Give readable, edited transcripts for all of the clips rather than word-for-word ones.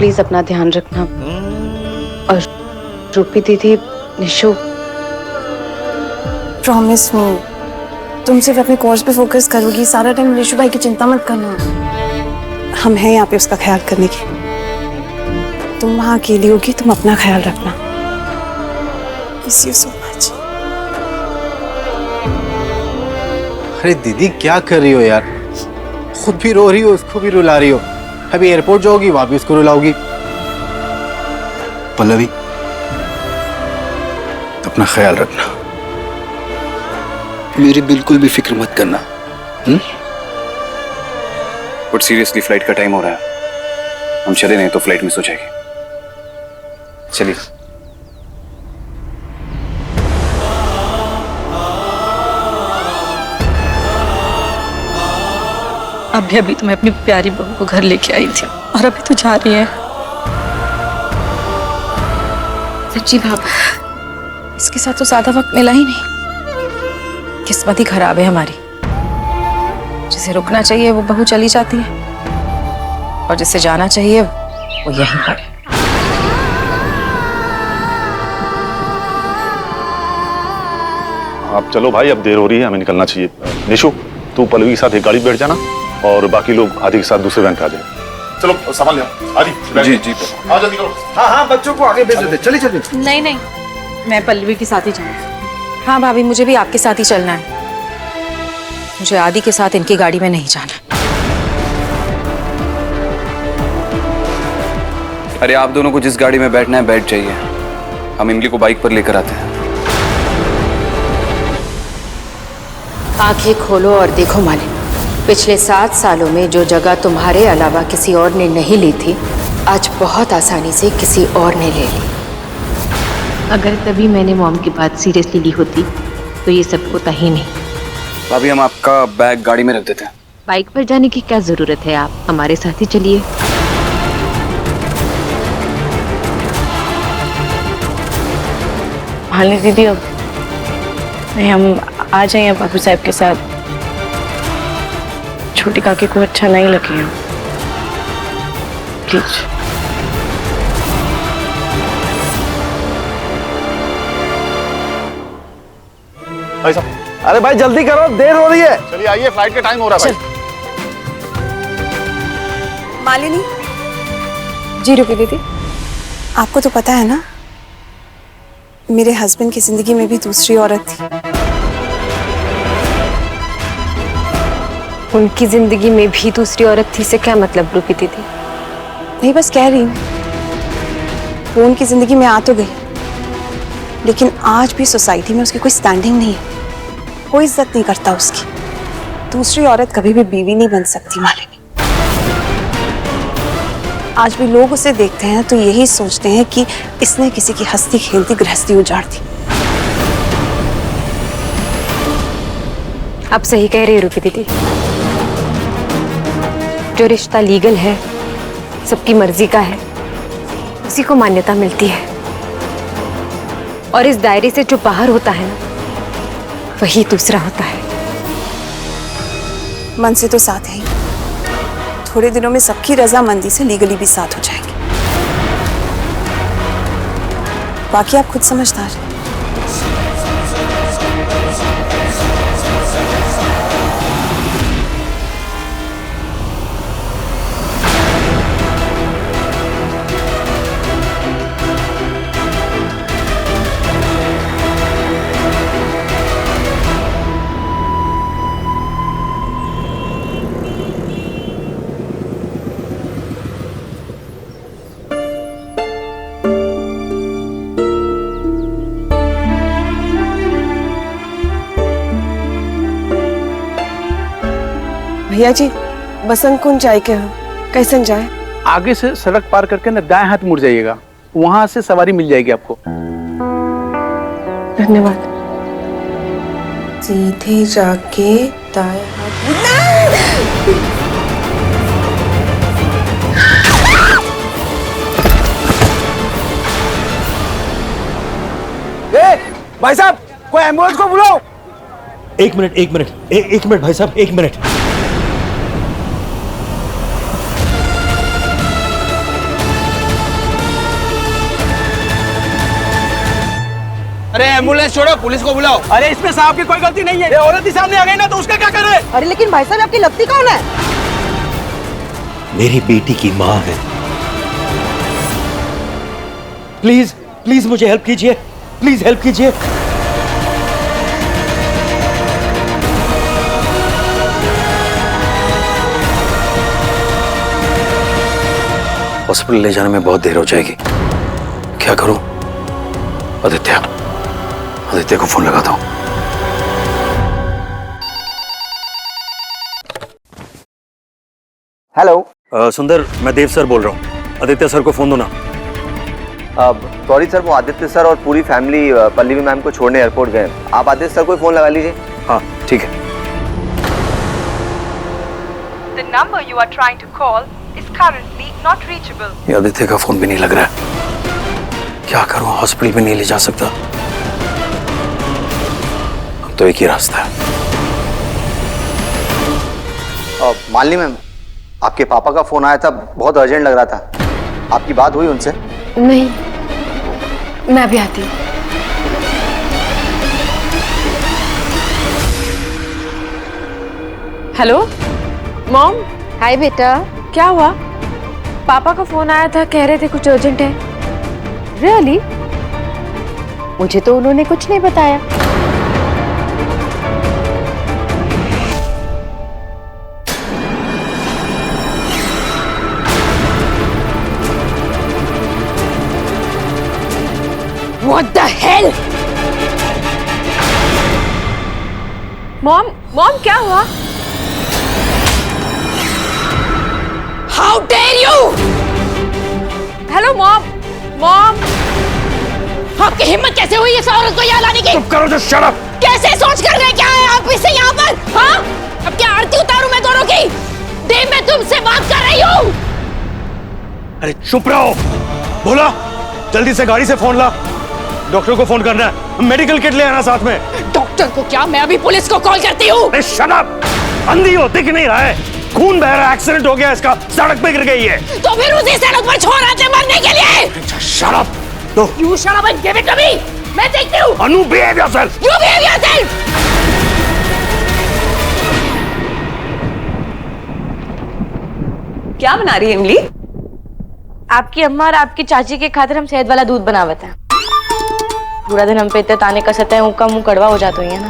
Please अपना ध्यान रखना। और रूपी दीदी, निशु, प्रॉमिस मी तुम सिर्फ अपने कोर्स पे फोकस करोगी, सारा टाइम निशु भाई की चिंता मत करना। हम हैं यहाँ पे उसका ख्याल करने के। तुम वहाँ अकेली होगी, तुम अपना ख्याल रखना। Miss you so much. अरे दीदी क्या कर रही हो यार, खुद भी रो रही हो, उसको भी रुला रही हो। अभी एयरपोर्ट जाओगी, वहां भी उसको रुलाओगी। पल्लवी, अपना ख्याल रखना, मेरी बिल्कुल भी फिक्र मत करना। बट सीरियसली फ्लाइट का टाइम हो रहा है, हम चले नहीं तो फ्लाइट मिस हो जाएगी। चलिए। अभी अभी तो मैं अपनी प्यारी बहू को घर लेके आई थी और अभी तो जा रही है। सच्ची भाभी, इसके साथ तो ज्यादा वक्त मिला ही नहीं। किस्मत ही खराब है हमारी। जिसे रुकना चाहिए वो बहू चली जाती है और जिसे जाना चाहिए वो यहीं पर है। आप चलो भाई, अब देर हो रही है, हमें निकलना चाहिए। निशु, तू पल्लवी के साथ एक गाड़ी बैठ जाना और बाकी लोग आदि के साथ दूसरे वैन पे आ जाए। चलो सामान ले आओ। आदि जी जी आओ जल्दी करो। हाँ हाँ, बच्चों को आगे भेज देते। चलिए चलिए। नहीं नहीं, मैं पल्लवी के साथ ही जाऊंगी। हाँ भाभी, मुझे भी आपके साथ ही चलना है। मुझे आदि के साथ इनकी गाड़ी में नहीं जाना। अरे आप दोनों को जिस गाड़ी में बैठना है बैठ जाइए, हम इमली को बाइक पर लेकर आते हैं। आंखें खोलो और देखो मालिक, पिछले 7 सालों में जो जगह तुम्हारे अलावा किसी और ने नहीं ली थी, आज बहुत आसानी से किसी और ने ले ली। अगर तभी मैंने मॉम की बात सीरियसली ली होती तो ये सब होता ही नहीं। भाभी, हम आपका बैग गाड़ी में रख देते हैं। बाइक पर जाने की क्या जरूरत है, आप हमारे साथ ही चलिए। हाल दीदी, अब नहीं, हम आ जाएं बाबू साहब के साथ। छोटी काकी को अच्छा नहीं लगे हैं, प्लीज। भाई साहब, अरे भाई जल्दी करो, देर हो रही है। चलिए आइए, फ्लाइट का टाइम हो रहा है भाई। मालिनी जी, रुकी दीदी। आपको तो पता है ना, मेरे हस्बैंड की जिंदगी में भी दूसरी औरत थी। उनकी जिंदगी में भी दूसरी औरत थी से क्या मतलब रूपी दीदी? नहीं, बस कह रही हूँ, वो उनकी जिंदगी में आ तो गई, लेकिन आज भी सोसाइटी में उसकी कोई स्टैंडिंग नहीं है, कोई इज्जत नहीं करता उसकी। दूसरी औरत कभी भी बीवी नहीं बन सकती मालिनी। आज भी लोग उसे देखते हैं तो यही सोचते हैं कि इसने किसी की हंसती खेलती गृहस्थी उजाड़ दी। आप सही कह रही है रूपी दीदी। जो रिश्ता लीगल है, सबकी मर्जी का है, उसी को मान्यता मिलती है। और इस दायरे से जो बाहर होता है ना, वही दूसरा होता है। मन से तो साथ है ही, थोड़े दिनों में सबकी रजामंदी से लीगली भी साथ हो जाएंगे। बाकी आप खुद समझदार हैं। भैया जी, बसंत कुंज जाए के हम कैसन जाए? आगे से सड़क पार करके ना दाएं हाथ मुड़ जाइएगा, वहां से सवारी मिल जाएगी आपको। धन्यवाद। सीधे जाके दाएं हाथ। भाई साहब, कोई एम्बुलेंस को बुलाओ। एक मिनट एक मिनट भाई साहब, 1 मिनट। अरे एम्बुलेंस छोड़ो, पुलिस को बुलाओ। अरे इसमें साहब की कोई गलती नहीं है, ये औरत ही सामने आ गई ना तो उसका क्या करे? अरे लेकिन भाई साहब आपकी लगती कौन है? मेरी बेटी की माँ है। प्लीज प्लीज मुझे हेल्प कीजिए, प्लीज हेल्प कीजिए। हॉस्पिटल ले जाने में बहुत देर हो जाएगी। क्या करूं? आदित्य को फोन लगाता हूं। हेलो सुंदर, मैं देव सर बोल रहा हूँ। आदित्य सर को फोन दो ना। सॉरी सर, वो आदित्य सर और पूरी फैमिली पल्लवी मैम को छोड़ने एयरपोर्ट गए। आप आदित्य सर को फोन लगा लीजिए। हाँ ठीक है। The number you are trying to call is currently not reachable. ये आदित्य का फोन भी नहीं लग रहा है। क्या करूं? हॉस्पिटल भी नहीं ले जा सकता। अब तो एक ही रास्ता है। मालिनी मैम, आपके पापा का फोन आया था, बहुत अर्जेंट लग रहा था। आपकी बात हुई उनसे? नहीं, मैं अभी आती हूँ। Hello mom. हाय बेटा, क्या हुआ? पापा का फोन आया था, कह रहे थे कुछ अर्जेंट है। रियली? मुझे तो उन्होंने कुछ नहीं बताया। What the hell? मॉम क्या हुआ? How dare you? Hello mom. आपकी हिम्मत कैसे हुई इस औरत को यहाँ लाने की? चुप करो, just shut up। कैसे सोच कर रहे क्या है आप इससे यहाँ पर? हाँ? अब क्या आरती उतारूं मैं दोनों की? देव, मैं तुमसे बात कर रही हूँ। अरे चुप रहो। बोला, जल्दी से गाड़ी से फोन ला। डॉक्टर को फोन करना है, मेडिकल किट ले आना साथ में। डॉक्टर को क्या? मैं अभी पुलिस को कॉल करती हूँ। अरे शट अप। अंधी हो, दिख नहीं रहा है? खून बह रहा है, एक्सीडेंट हो गया इसका, सड़क पे गिर गई है। तो फिर उसी सड़क पर छोड़ आते मरने के लिए। Shut up. तो You shut up and give it to me. मैं देखती हूँ। अनु, behave yourself. You behave yourself. क्या बना रही है इमली? आपकी अम्मा और आपकी चाची के खातिर हम शहद वाला दूध बनावत है। पूरा दिन हम पे इतने ताने कसते हैं, उनका मुंह कड़वा हो जाता है ना,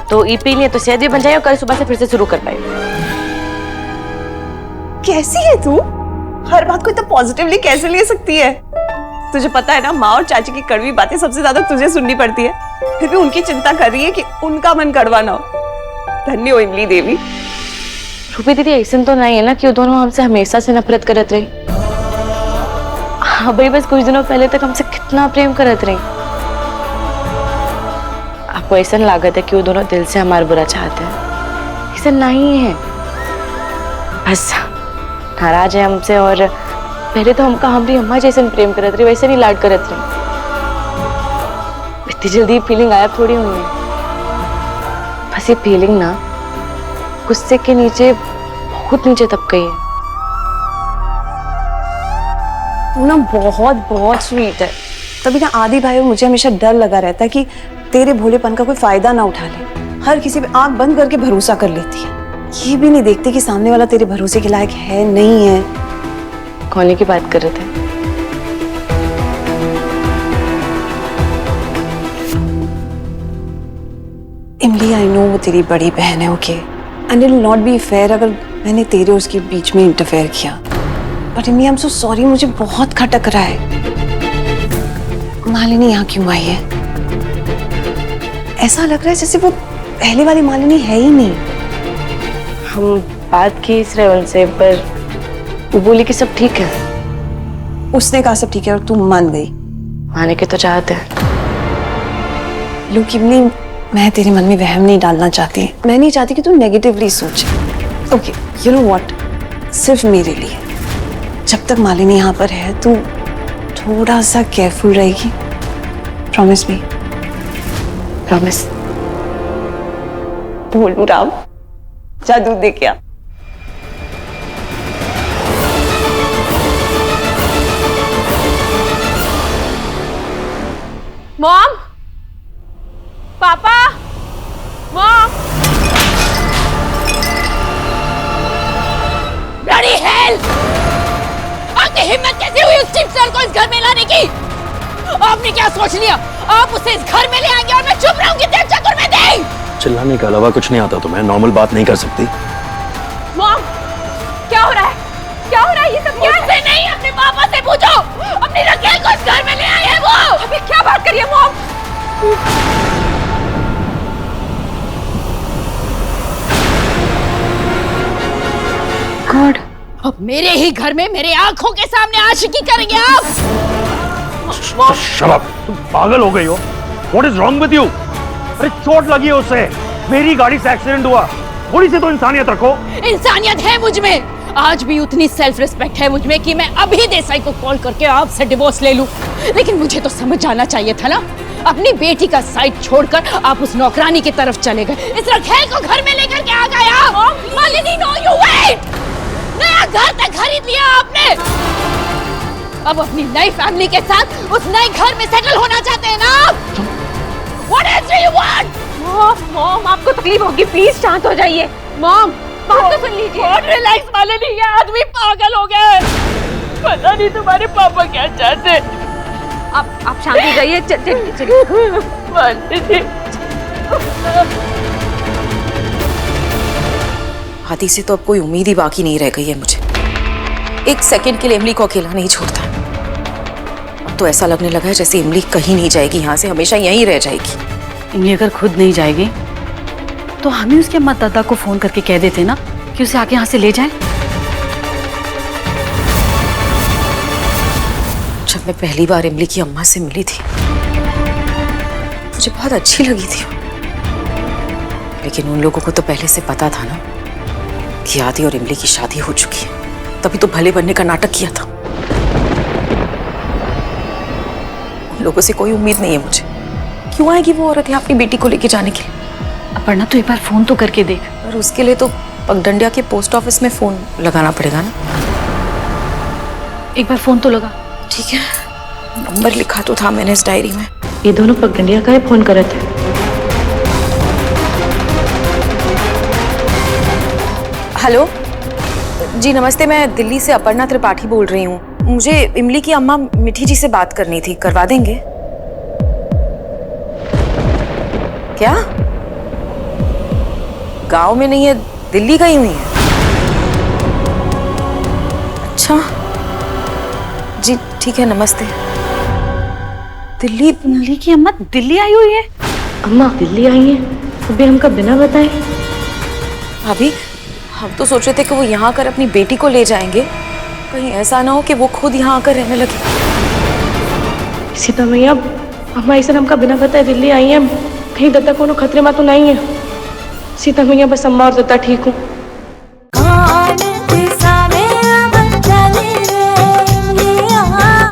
तो ई पी लिए तो शहद भी बन जाए और कल सुबह से फिर से शुरू कर पाए। कैसी है तू? हर बात को इतना पॉजिटिवली कैसे ले सकती है? तुझे पता है ना, माँ और चाची की कड़वी बातें सबसे ज्यादा तुझे सुननी पड़ती है, फिर भी उनकी चिंता कर रही है कि उनका मन कड़वा ना हो। धन्य हो इमली देवी। रूपी दीदी, ऐसा तो नहीं है ना कि वो दोनों हमसे हमेशा से नफरत करत रही? हाँ भाई, बस कुछ दिनों पहले तक हमसे कितना प्रेम करत रही। आपको ऐसा लागत है कि वो दोनों दिल से हमारा बुरा चाहते हैं? ऐसा नहीं है, बस नाराज है हमसे। और पहले तो हमका हमारी अम्मा जैसे प्रेम करत रही, वैसे नहीं लाड करत रही। इतनी जल्दी फीलिंग गायब थोड़ी हुई है। बस ये फीलिंग ना गुस्से के नीचे, बहुत नीचे दब गई है। तू ना बहुत बहुत स्वीट है। तभी ना आदि भाई मुझे हमेशा डर लगा रहता है कि तेरे भोलेपन का कोई फायदा ना उठा ले। हर किसी पे आंख बंद करके भरोसा कर लेती है, ये भी नहीं देखती कि सामने वाला तेरे भरोसे के लायक है नहीं है। कौन की बात कर रहे थे? इमली, आई नो वो तेरी बड़ी बहन है, okay, and it will not be fair अगर मैंने तेरे और उसके बीच में इंटरफेयर किया। बट इमली, आई एम सो सॉरी, मुझे बहुत खटक रहा है। मालिनी यहाँ क्यों आई है? ऐसा लग रहा है जैसे वो पहले वाली मालिनी है ही नहीं। हम बात की इस रहे उनसे, पर वो बोली कि सब ठीक है। उसने कहा सब ठीक है और तू मान गई? माने के तो चाहते हैं। लोग इमली, मैं तेरे मन में वहम नहीं डालना चाहती। मैं नहीं चाहती कि तू नेगेटिवली सोचे। ओके, यू नो व्हाट, सिर्फ मेरे लिए जब तक मालिनी यहाँ पर है तू थोड़ा सा केयरफुल रहेगी। Promise me? प्रॉमिस। बोलू राम, जा दूध दे के आ। मॉम, पापा, मॉम, ब्लडी हेल! आपकी हिम्मत कैसे हुई उस टिप्सर को इस घर में लाने की? आपने क्या सोच लिया? आप उसे इस घर में ले आएंगे और मैं चुप रहूंगी देव चक्कर में दे? चिल्लाने के अलावा कुछ नहीं आता तुम्हें? नॉर्मल बात नहीं कर सकती? मॉम, क्या हो रहा है? क्या हो रहा है? ये सब क्या है? नहीं, अपने पापा से पूछो। अपनी रकेल को इस घर में ले आए हैं वो। अभी क्या बात करिए मॉम? गॉड, अब मेरे ही घर में मेरे आंखों के सामने आशिकी करेंगे आप? शट अप, तुम पागल हो गई हो? What is wrong with you? अरे चोट लगी है उसे, मेरी गाड़ी से एक्सीडेंट हुआ, थोड़ी सी तो इंसानियत रखो। इंसानियत है मुझ में, आज भी उतनी सेल्फ रिस्पेक्ट है मुझ में कि मैं अभी देसाई को कॉल करके आपसे डिवोर्स ले लूं। लेकिन मुझे तो समझ जाना चाहिए था ना, अपनी बेटी का साइड छोड़कर आप उस नौकरानी की तरफ चले गए, इस रखेल को घर में लेकर के आ गए आप। मालिनी, नो यू वेट, नया घर तक खरीद लिया आपने, अब अपनी नई फैमिली के साथ उस नए घर में सेटल होना चाहते हैं ना आप? What else do you want? Mom, आपको तकलीफ होगी, प्लीज शांत हो जाइए। मॉम, बात तो सुन लीजिए। और रिलैक्स मालिनी, ये आदमी पागल हो गए, पता नहीं तुम्हारे पापा क्या चाहते। आप शांत हो जाइए, चलिए। मालिनी, आदि से तो अब कोई उम्मीद ही बाकी नहीं रह गई है मुझे। एक सेकंड के लिए इमली को अकेला नहीं छोड़ता। अब तो ऐसा लगने लगा है जैसे इमली कहीं नहीं जाएगी यहाँ से, हमेशा यहीं रह जाएगी। इमली अगर खुद नहीं जाएगी तो हम ही उसके अम्मा दादा को फोन करके कह देते ना कि उसे आके यहाँ से ले जाए। जब मैं पहली बार इमली की अम्मा से मिली थी मुझे बहुत अच्छी लगी थी, लेकिन उन लोगों को तो पहले से पता था ना कि आदि और इमली की शादी हो चुकी है, तभी तो भले बनने का नाटक किया था। उन लोगों से कोई उम्मीद नहीं है मुझे। क्यों आएगी वो औरत यहाँ अपनी बेटी को लेके जाने के लिए? अपर्णा, तो एक बार फोन तो करके देख। और उसके लिए तो पगडंडिया के पोस्ट ऑफिस में फोन लगाना पड़ेगा ना। एक बार फोन तो लगा। ठीक है, नंबर लिखा तो था मैंने इस डायरी में। ये दोनों पगडंडिया का ही फोन करे थे। हेलो जी, नमस्ते, मैं दिल्ली से अपर्णा त्रिपाठी बोल रही हूँ। मुझे इमली की अम्मा मिठी जी से बात करनी थी, करवा देंगे क्या? गांव में नहीं है, दिल्ली गई हुई है। अच्छा जी, ठीक है, नमस्ते। दिल्ली? इमली की अम्मा दिल्ली आई हुई है? अम्मा दिल्ली आई है, अभी हमको बिना बताए। भाभी, हम तो सोच रहे थे कि वो यहाँ आकर अपनी बेटी को ले जाएंगे, कहीं ऐसा ना हो कि वो खुद यहाँ आकर रहने लगे। सीता मैया, अम्मा ऐसा हमका बिना बताए दिल्ली आई है, कहीं दत्ता कोनो खतरे में तो नहीं है? सीता मैया, बस अम्मा और दत्ता ठीक हूँ।